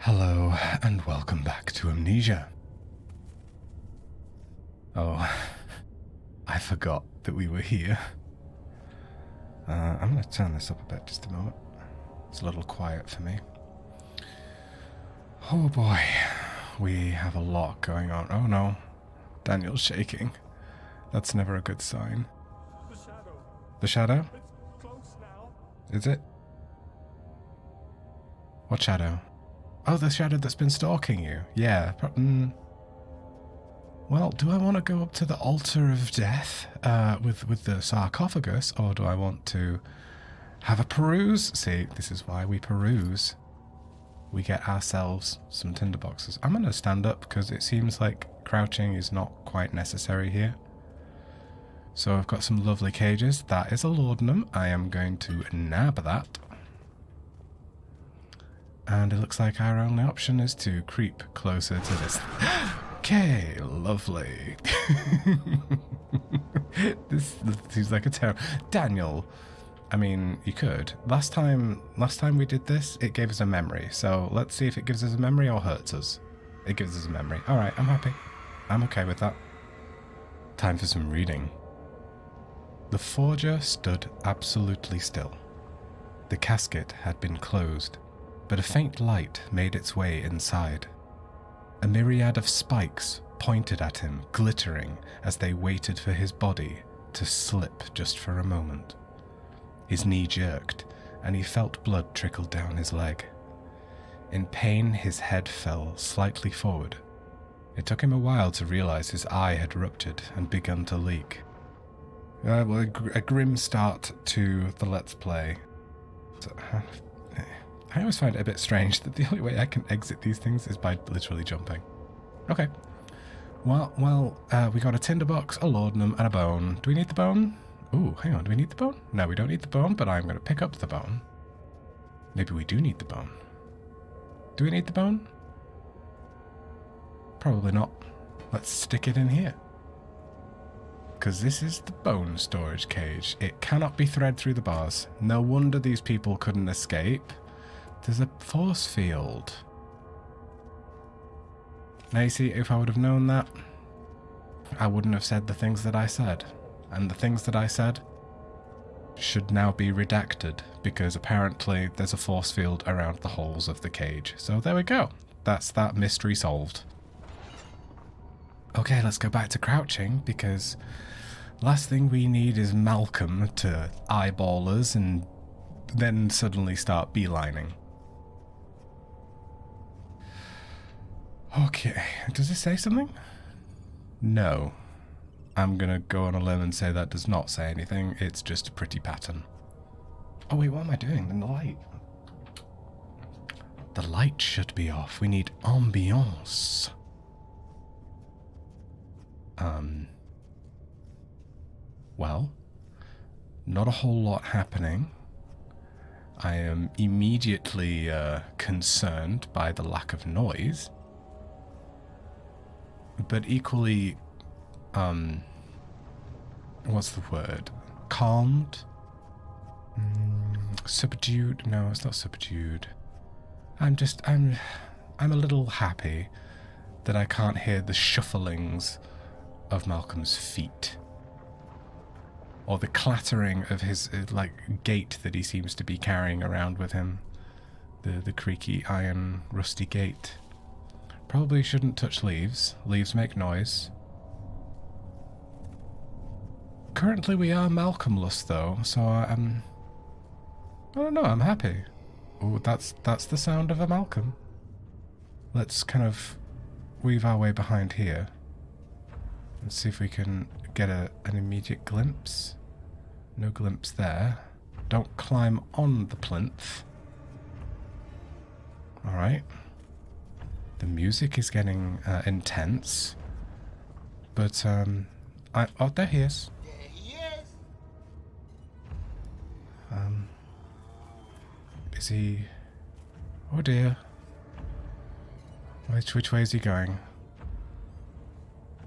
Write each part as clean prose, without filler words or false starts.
Hello, and welcome back to Amnesia. Oh, I forgot that we were here. I'm going to turn this up a bit, just a moment. It's a little quiet for me. Oh boy, we have a lot going on. Oh no, Daniel's shaking. That's never a good sign. The shadow. The shadow? It's close now. Is it? What shadow? Oh, the shadow that's been stalking you. Yeah. Well, do I want to go up to the altar of death with the sarcophagus, or do I want to have a peruse? See, this is why we peruse. We get ourselves some tinderboxes. I'm going to stand up because it seems like crouching is not quite necessary here. So I've got some lovely cages. That is a laudanum. I am going to nab that. And it looks like our only option is to creep closer to this. Okay, lovely. This seems like a terrible... Daniel, I mean, you could. Last time we did this, it gave us a memory. So let's see if it gives us a memory or hurts us. It gives us a memory. All right, I'm happy. I'm okay with that. Time for some reading. The forger stood absolutely still. The casket had been closed, but a faint light made its way inside. A myriad of spikes pointed at him, glittering as they waited for his body to slip just for a moment. His knee jerked, and he felt blood trickle down his leg. In pain, his head fell slightly forward. It took him a while to realize his eye had ruptured and begun to leak. Well, a grim start to the Let's Play. I always find it a bit strange that the only way I can exit these things is by literally jumping. Okay. Well, we got a tinderbox, a laudanum, and a bone. Do we need the bone? Ooh, hang on. Do we need the bone? No, we don't need the bone, but I'm going to pick up the bone. Maybe we do need the bone. Do we need the bone? Probably not. Let's stick it in here. Because this is the bone storage cage. It cannot be thread through the bars. No wonder these people couldn't escape. There's a force field. Now you see, if I would have known that, I wouldn't have said the things that I said. And the things that I said should now be redacted, because apparently there's a force field around the holes of the cage. So there we go. That's that mystery solved. Okay, let's go back to crouching, because last thing we need is Malcolm to eyeball us and then suddenly start beelining. Okay, does it say something? No. I'm gonna go on a limb and say that does not say anything, it's just a pretty pattern. Oh wait, what am I doing? In the light. The light should be off. We need ambiance. Well, not a whole lot happening. I am immediately concerned by the lack of noise. But equally, what's the word? Calmed? Subdued? No, it's not subdued. I'm a little happy that I can't hear the shufflings of Malcolm's feet. Or the clattering of his, gate that he seems to be carrying around with him. The creaky iron rusty gate. Probably shouldn't touch leaves. Leaves make noise. Currently we are Malcolmless though, so I don't know, I'm happy. Oh, that's the sound of a Malcolm. Let's kind of weave our way behind here. Let's see if we can get an immediate glimpse. No glimpse there. Don't climb on the plinth. Alright. The music is getting intense. But, oh, there he is. There he is. Is he... Oh dear. Which way is he going?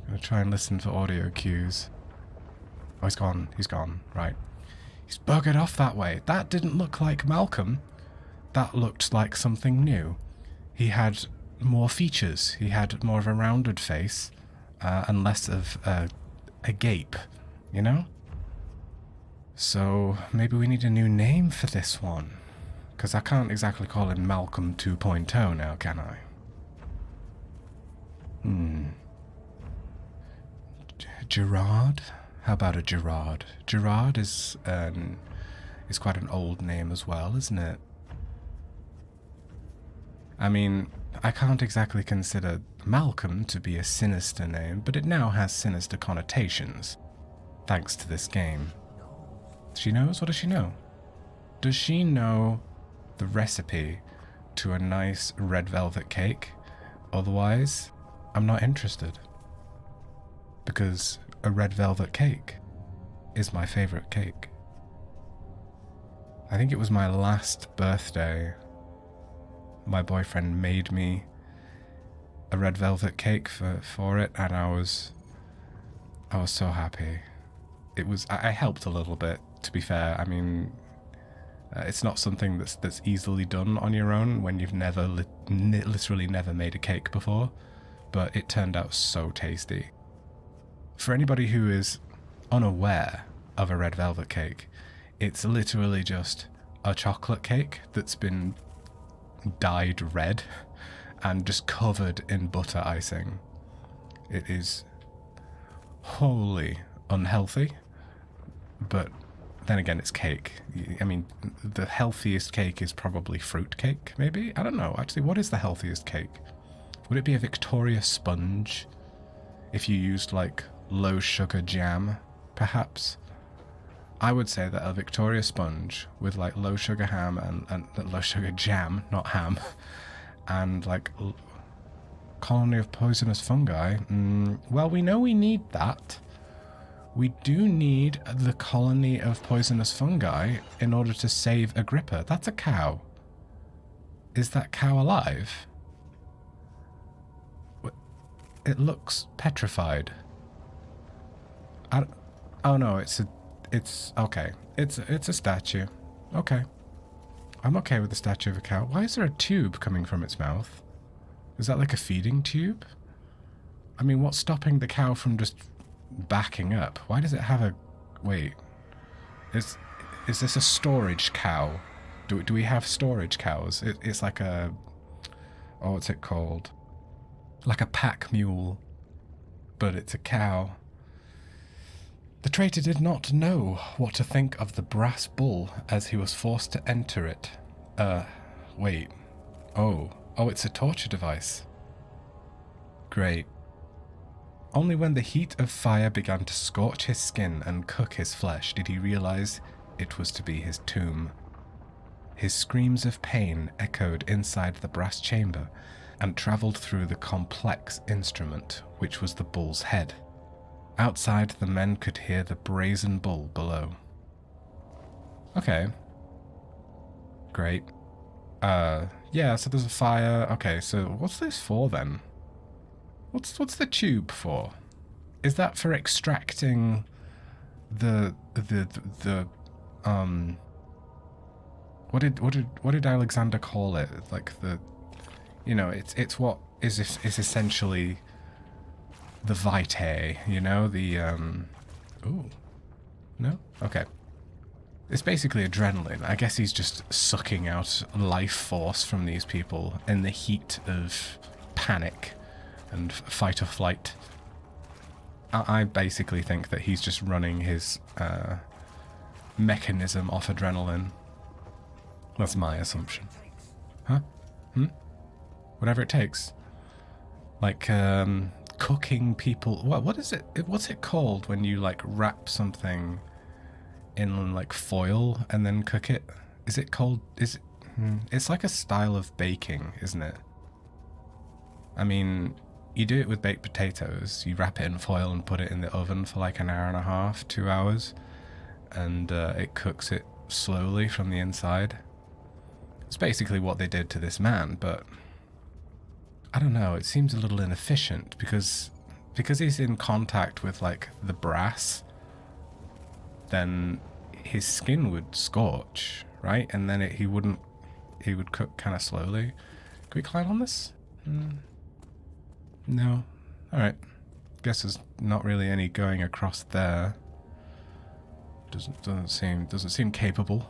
I'm gonna try and listen for audio cues. Oh, he's gone. He's gone. Right. He's buggered off that way. That didn't look like Malcolm. That looked like something new. he had more features. He had more of a rounded face and less of a gape, you know? So maybe we need a new name for this one. Because I can't exactly call him Malcolm 2.0 now, can I? Gerard? How about a Gerard? Gerard is quite an old name as well, isn't it? I mean, I can't exactly consider Malcolm to be a sinister name, but it now has sinister connotations, thanks to this game. She knows? What does she know? Does she know the recipe to a nice red velvet cake? Otherwise, I'm not interested. Because a red velvet cake is my favorite cake. I think it was my last birthday. My boyfriend made me a red velvet cake for it, and I was so happy. I helped a little bit, to be fair. I mean, it's not something that's easily done on your own when you've literally never made a cake before, but it turned out so tasty. For anybody who is unaware of a red velvet cake, it's literally just a chocolate cake that's been dyed red and just covered in butter icing. It is wholly unhealthy, but then again, it's cake. I mean, the healthiest cake is probably fruit cake, maybe? I don't know. Actually, what is the healthiest cake? Would it be a Victoria sponge if you used, like, low sugar jam, perhaps? I would say that a Victoria sponge with, like, low sugar ham and low sugar jam, not ham, and, like, colony of poisonous fungi. Well, we know we need that. We do need the colony of poisonous fungi in order to save Agrippa. That's a cow. Is that cow alive? It looks petrified. Oh no, it's okay. It's a statue. Okay. I'm okay with the statue of a cow. Why is there a tube coming from its mouth? Is that like a feeding tube? I mean, what's stopping the cow from just backing up? Why does it have a... Wait. Is this a storage cow? Do we have storage cows? It's like a... Oh, what's it called? Like a pack mule. But it's a cow. The traitor did not know what to think of the brass bull as he was forced to enter it. Wait. Oh, it's a torture device. Great. Only when the heat of fire began to scorch his skin and cook his flesh did he realize it was to be his tomb. His screams of pain echoed inside the brass chamber and traveled through the complex instrument, which was the bull's head. Outside, the men could hear the brazen bull below. Okay. Great. Yeah, so there's a fire. Okay, so what's this for then? What's the tube for? Is that for extracting the what did Alexander call it? Like the, you know, it's what is essentially the vitae, you know, the ooh. No? Okay. It's basically adrenaline. I guess he's just sucking out life force from these people in the heat of panic and fight or flight. I basically think that he's just running his mechanism off adrenaline. That's my assumption. Huh? Whatever it takes. Like, cooking people... What is it? What's it called when you, like, wrap something in, like, foil and then cook it? Is it called... It's like a style of baking, isn't it? I mean... You do it with baked potatoes. You wrap it in foil and put it in the oven for like an hour and a half, 2 hours. And it cooks it slowly from the inside. It's basically what they did to this man, but... I don't know, it seems a little inefficient because he's in contact with like the brass, then his skin would scorch, right? And then he would cook kind of slowly. we climb on this? No. Alright. Guess there's not really any going across there. Doesn't seem capable.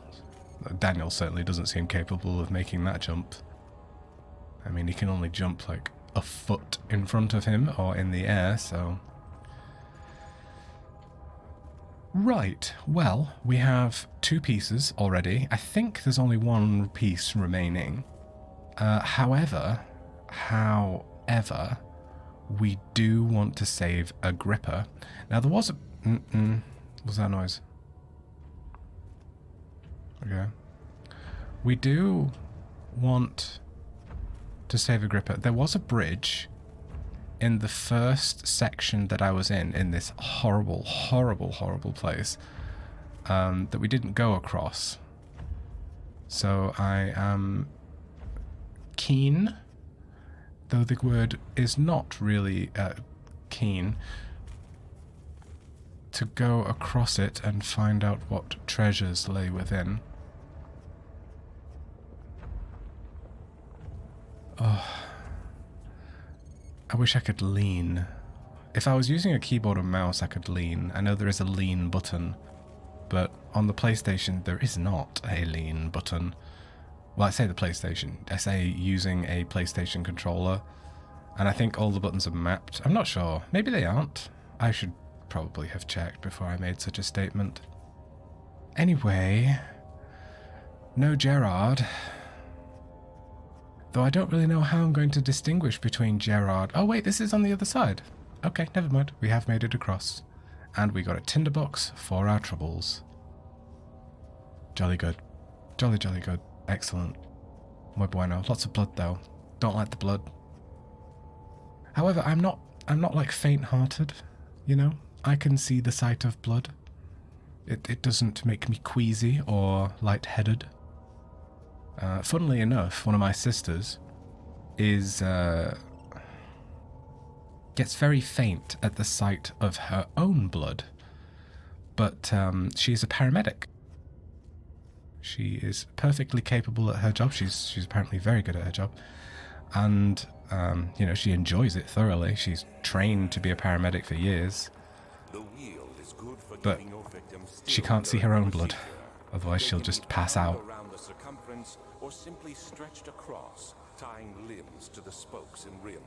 Daniel certainly doesn't seem capable of making that jump. I mean, he can only jump like a foot in front of him or in the air, so... Right, well, we have 2 pieces already. I think there's only 1 piece remaining. However, we do want to save Agrippa. Now, there was a... What's that noise? Okay. We do want to save Agrippa. There was a bridge in the first section that I was in this horrible, horrible, horrible place, that we didn't go across. So I am keen, though the word is not really keen, to go across it and find out what treasures lay within. Oh, I wish I could lean. If I was using a keyboard and mouse, I could lean. I know there is a lean button, but on the PlayStation, there is not a lean button. Well, I say the PlayStation. I say using a PlayStation controller, and I think all the buttons are mapped. I'm not sure. Maybe they aren't. I should probably have checked before I made such a statement. Anyway, no Gerard. Though I don't really know how I'm going to distinguish between Gerard... Oh wait, this is on the other side. Okay, never mind. We have made it across. And we got a tinderbox for our troubles. Jolly good. Jolly, jolly good. Excellent. Muy bueno. Lots of blood though. Don't like the blood. However, I'm not like faint-hearted, you know? I can see the sight of blood. It doesn't make me queasy or lightheaded. Funnily enough, one of my sisters is gets very faint at the sight of her own blood, but she's a paramedic. She is perfectly capable at her job. She's apparently very good at her job, and you know, she enjoys it thoroughly. She's trained to be a paramedic for years, but she can't see her own blood. Otherwise, she'll just pass out. Or simply stretched across, tying limbs to the spokes and rim.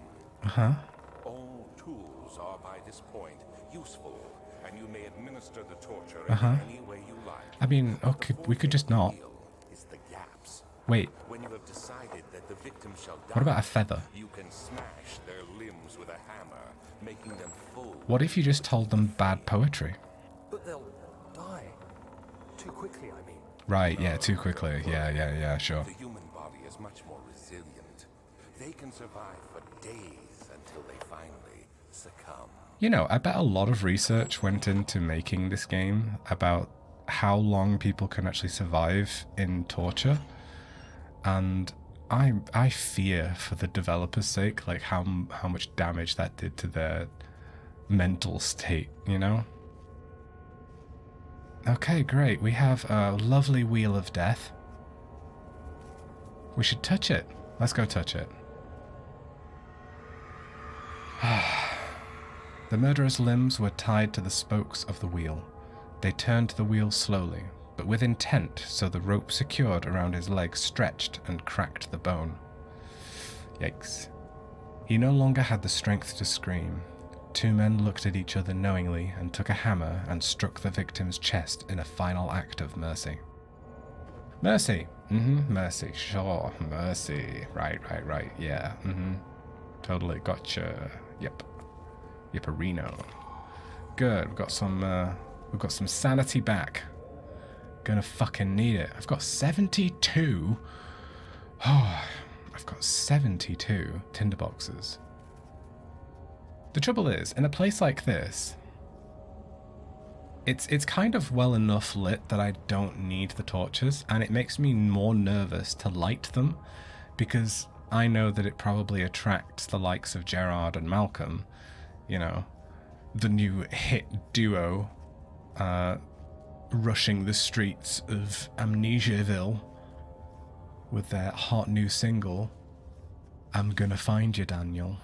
All tools are by this point useful, and you may administer the torture in any way you like. I mean, okay, we could just not. Is the gaps. Wait. When you have decided that the victim shall die, what about a feather? You can smash their limbs with a hammer, making them full. What if you just told them bad poetry? But they'll die too quickly, I mean. Right, yeah, too quickly. Yeah, sure. The human body is much more resilient. They can survive for days until they finally succumb. You know, I bet a lot of research went into making this game about how long people can actually survive in torture. And I fear for the developers' sake, like how much damage that did to their mental state, you know? Okay, great. We have a lovely wheel of death. We should touch it. Let's go touch it. The murderer's limbs were tied to the spokes of the wheel. They turned the wheel slowly, but with intent, so the rope secured around his leg stretched and cracked the bone. Yikes. He no longer had the strength to scream. 2 men looked at each other knowingly and took a hammer and struck the victim's chest in a final act of mercy. Mercy. Mercy. Sure. Mercy. Right. Yeah. Totally. Gotcha. Yep. Yep-a-reno. Good. We've got some sanity back. Gonna fucking need it. I've got 72. Oh, I've got 72 tinderboxes. The trouble is, in a place like this, it's kind of well enough lit that I don't need the torches, and it makes me more nervous to light them, because I know that it probably attracts the likes of Gerard and Malcolm, you know, the new hit duo, rushing the streets of Amnesiaville with their hot new single. I'm gonna find you, Daniel.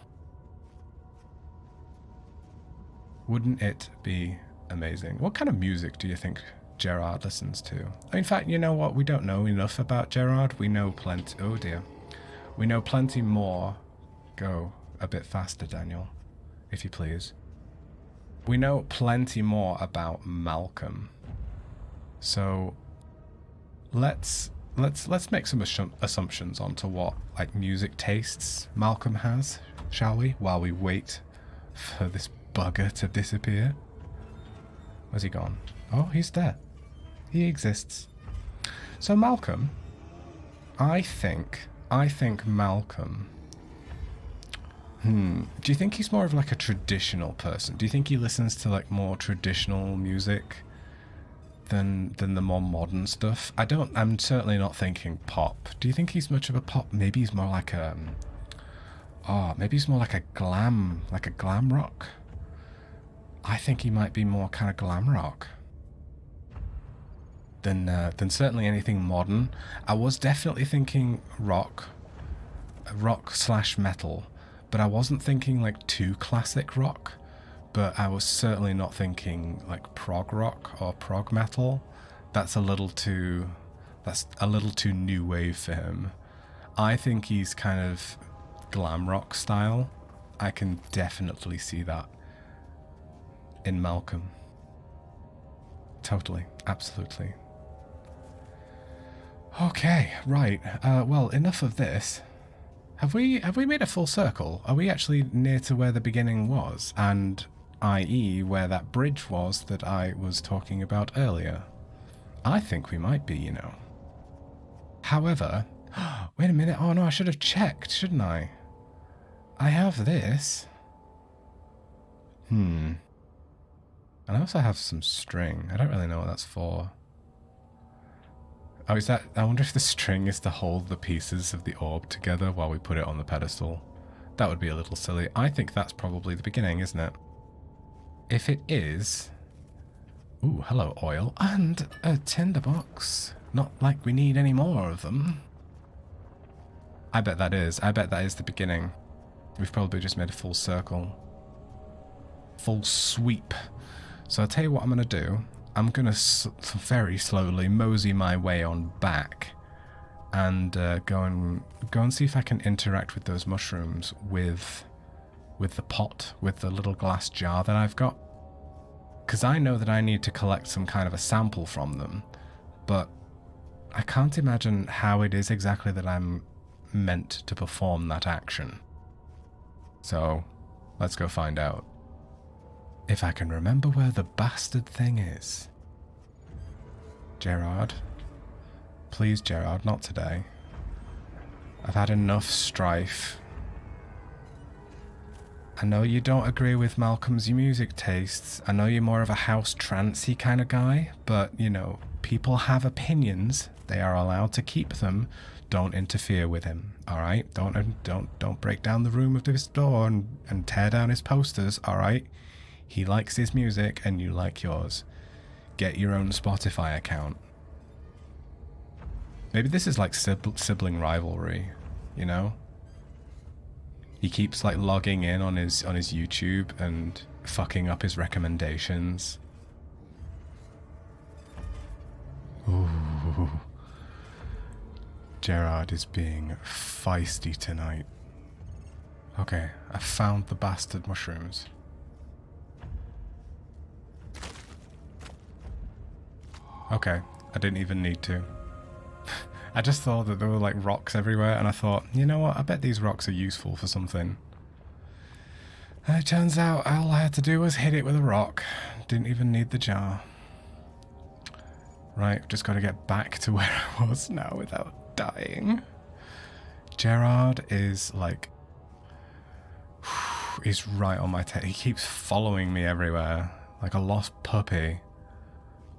Wouldn't it be amazing? What kind of music do you think Gerard listens to? In fact, you know what? We don't know enough about Gerard. We know plenty. Oh dear. We know plenty more. Go a bit faster, Daniel, if you please. We know plenty more about Malcolm. So let's make some assumptions onto what like music tastes Malcolm has, shall we? While we wait for this bugger to disappear. Where's he gone? Oh, he's there. He exists. So Malcolm, I think Malcolm. Do you think he's more of like a traditional person? Do you think he listens to like more traditional music than the more modern stuff? I'm certainly not thinking pop. Do you think he's much of a pop? Maybe he's more like a glam rock. I think he might be more kind of glam rock than certainly anything modern. I was definitely thinking rock / metal, but I wasn't thinking like too classic rock. But I was certainly not thinking like prog rock or prog metal. That's a little too new wave for him. I think he's kind of glam rock style. I can definitely see that in Malcolm. Totally, absolutely. Okay, right. Well, enough of this. Have we made a full circle? Are we actually near to where the beginning was, and i.e. where that bridge was that I was talking about earlier? I think we might be, you know. However, wait a minute. Oh no, I should have checked, shouldn't I? I have this. And I also have some string. I don't really know what that's for. Oh, is that... I wonder if the string is to hold the pieces of the orb together while we put it on the pedestal. That would be a little silly. I think that's probably the beginning, isn't it? If it is... Ooh, hello, oil. And a tinderbox. Not like we need any more of them. I bet that is. I bet that is the beginning. We've probably just made a full circle. Full sweep. So I'll tell you what I'm going to do. I'm going to very slowly mosey my way on back and go and see if I can interact with those mushrooms with the pot, with the little glass jar that I've got. Because I know that I need to collect some kind of a sample from them, but I can't imagine how it is exactly that I'm meant to perform that action. So let's go find out. If I can remember where the bastard thing is. Gerard. Please, Gerard, not today. I've had enough strife. I know you don't agree with Malcolm's music tastes. I know you're more of a house trancey kind of guy, but, you know, people have opinions. They are allowed to keep them. Don't interfere with him, alright? Don't break down the room of this door and tear down his posters, alright? He likes his music and you like yours. Get your own Spotify account. Maybe this is like sibling rivalry, you know? He keeps like logging in on his YouTube and fucking up his recommendations. Ooh. Gerard is being feisty tonight. Okay, I found the bastard mushrooms. Okay, I didn't even need to. I just thought that there were like rocks everywhere and I thought, you know what, I bet these rocks are useful for something. And it turns out all I had to do was hit it with a rock. Didn't even need the jar. Right, just got to get back to where I was now without dying. Gerard is like... he's right on my tail. He keeps following me everywhere. Like a lost puppy.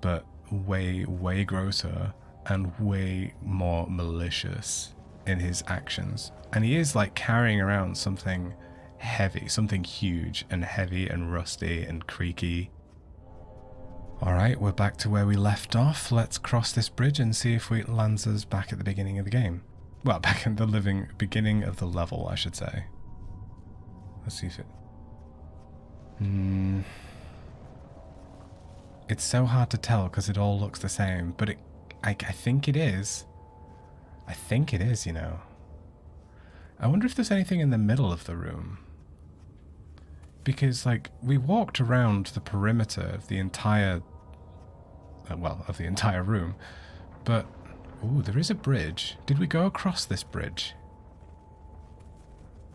But way, way grosser and way more malicious in his actions. And he is like carrying around something heavy, something huge and heavy and rusty and creaky. Alright, we're back to where we left off. Let's cross this bridge and see if it lands us back at the beginning of the game. Well, back in the beginning of the level, I should say. Let's see if it... It's so hard to tell because it all looks the same, but I think it is. I think it is, you know. I wonder if there's anything in the middle of the room. Because, like, we walked around the perimeter of the entire... of the entire room. But, ooh, there is a bridge. Did we go across this bridge?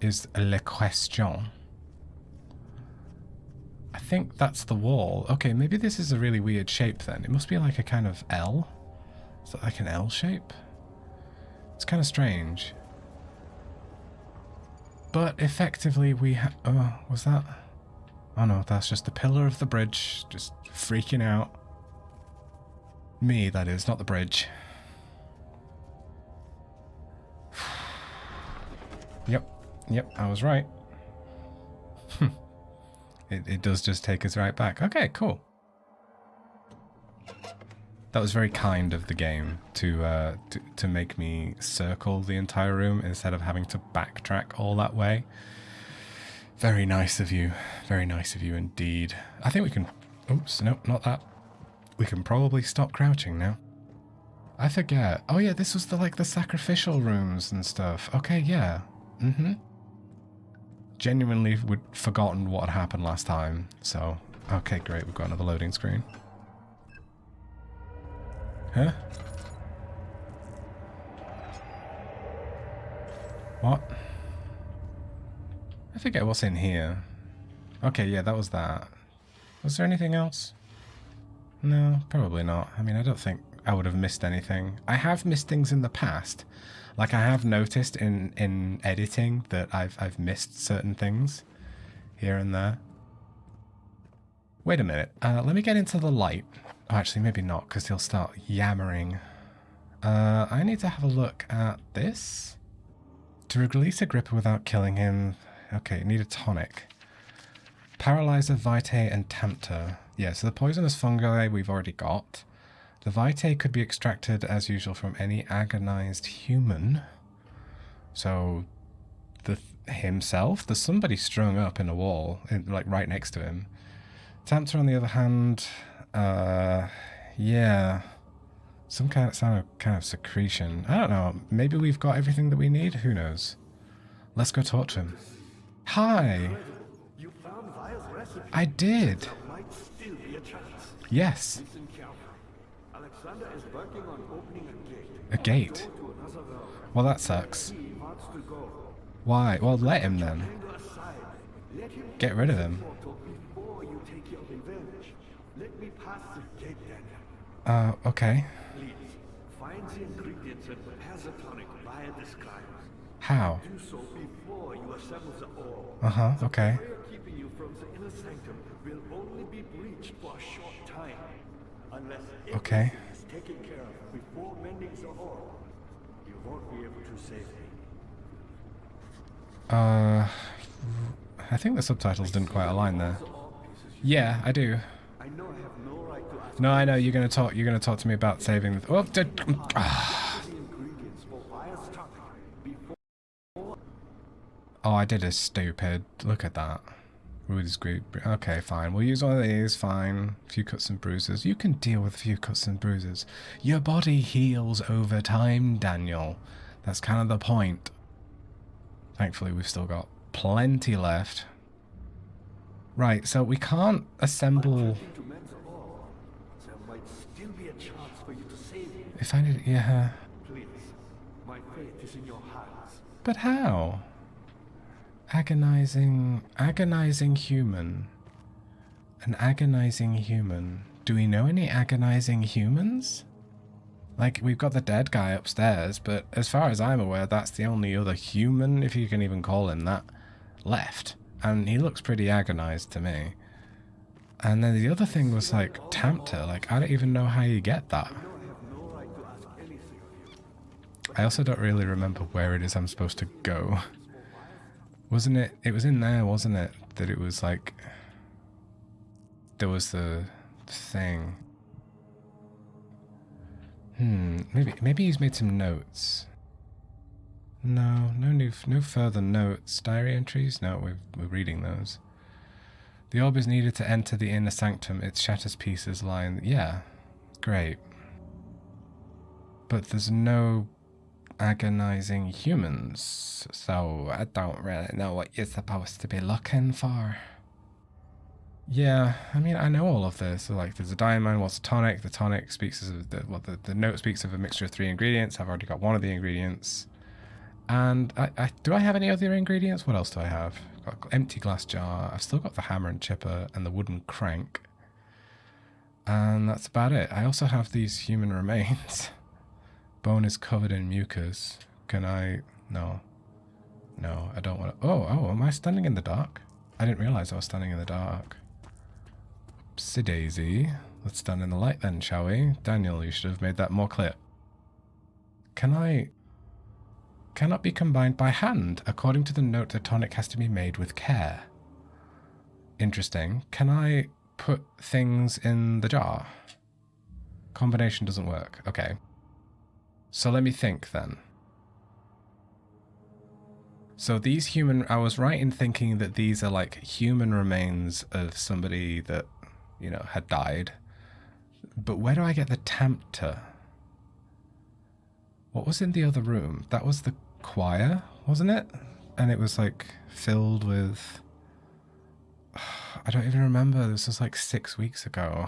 Is la question. I think that's the wall. Okay, maybe this is a really weird shape then. It must be like a kind of L. Is that like an L shape? It's kind of strange. But effectively we oh, was that? Oh no, that's just the pillar of the bridge just freaking out. Me, that is, not the bridge. Yep, I was right. It does just take us right back. Okay, cool. That was very kind of the game to make me circle the entire room instead of having to backtrack all that way. Very nice of you. Very nice of you indeed. I think we can... Oops, no, not that. We can probably stop crouching now. I forget. Oh yeah, this was the sacrificial rooms and stuff. Okay, yeah. Genuinely would forgotten what had happened last time, so okay, great, we've got another loading screen. Huh? What? I forget what's in here. Okay, yeah, that was that. Was there anything else? No, probably not. I mean, I don't think I would have missed anything. I have missed things in the past. Like, I have noticed in editing that I've missed certain things here and there. Wait a minute. Let me get into the light. Oh, actually, maybe not, because he'll start yammering. I need to have a look at this. To release a gripper without killing him... Okay, need a tonic. Paralyzer, Vitae, and Tempter. Yeah, so the poisonous fungi we've already got. The Vitae could be extracted, as usual, from any agonized human. So, himself? There's somebody strung up in a wall, like right next to him. Tempter, on the other hand, yeah, some kind of secretion. I don't know. Maybe we've got everything that we need. Who knows? Let's go talk to him. Hi. You found Vile's recipe. I did. There might still be a chance. Yes. Listen carefully. Alexander is working on opening a gate. A gate. Go to another realm. Well, that sucks. He wants to go. Why? Well, let him then. Anger aside. Let him Get rid of him. before you take your revenge. Let me pass the gate, Daniel. Okay. Please, find the ingredients and prepare the tonic via the scribes. How? Do so before you assemble the orb. Okay. The barrier keeping you from the inner sanctum will only be breached for a short time. Unless Okay. everything is taken care of before mending the orb, you won't be able to save me. I think the subtitles didn't quite align there. Yeah, I do. I know I have no right to ask No, I know you're gonna talk to me about saving the... Oh, the ingredients for Vile's tonic before. Oh, I did a stupid. Look at that. Rudy's group. Okay, fine. We'll use one of these. Fine. A few cuts and bruises. You can deal with a few cuts and bruises. Your body heals over time, Daniel. That's kind of the point. Thankfully, we've still got plenty left. Right, so we can't assemble... To mend the orb, there might still be a chance for you to save me. If I did... Yeah. Please, my faith is in your hands. But how? Agonizing human. An agonizing human. Do we know any agonizing humans? Like, we've got the dead guy upstairs, but as far as I'm aware, that's the only other human, if you can even call him that, left. And he looks pretty agonized to me. And then the other thing was, like, Tempter. Like, I don't even know how you get that. I also don't really remember where it is I'm supposed to go. Wasn't it? It was in there, wasn't it? That it was like... There was the thing. Maybe he's made some notes. No further notes. Diary entries? No, we're reading those. The orb is needed to enter the inner sanctum. Its shatters pieces lie in... Yeah, great. But there's no agonizing humans, so I don't really know what you're supposed to be looking for. Yeah, I mean, I know all of this. So, like, there's a diamond, what's a tonic? The tonic speaks of the note speaks of a mixture of 3 ingredients. I've already got one of the ingredients. And do I have any other ingredients? What else do I have? I've got empty glass jar. I've still got the hammer and chipper and the wooden crank. And that's about it. I also have these human remains. Bone is covered in mucus. Can I... No. No, I don't want to... Oh, am I standing in the dark? I didn't realize I was standing in the dark. Oopsie daisy. Let's stand in the light then, shall we? Daniel, you should have made that more clear. Cannot be combined by hand. According to the note, the tonic has to be made with care. Interesting. Can I put things in the jar? Combination doesn't work. Okay. So let me think then. So these human... I was right in thinking that these are like human remains of somebody that, you know, had died. But where do I get the tempter? What was in the other room? That was the choir, wasn't it? And it was like filled with... I don't even remember. This was like 6 weeks ago.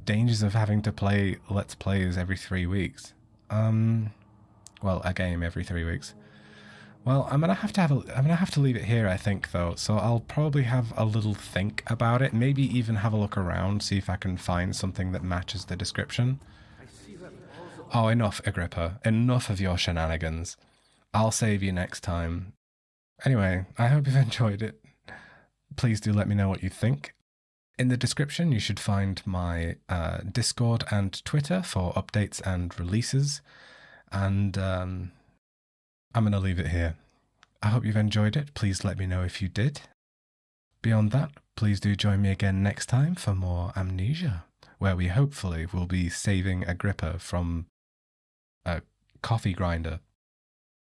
Dangers of having to play Let's Plays every 3 weeks. Well, a game every 3 weeks. Well, I'm gonna have to leave it here, I think, though. So I'll probably have a little think about it. Maybe even have a look around, see if I can find something that matches the description. Oh, enough, Agrippa. Enough of your shenanigans. I'll save you next time. Anyway, I hope you've enjoyed it. Please do let me know what you think. In the description, you should find my Discord and Twitter for updates and releases. And I'm going to leave it here. I hope you've enjoyed it. Please let me know if you did. Beyond that, please do join me again next time for more Amnesia, where we hopefully will be saving Agrippa from a coffee grinder.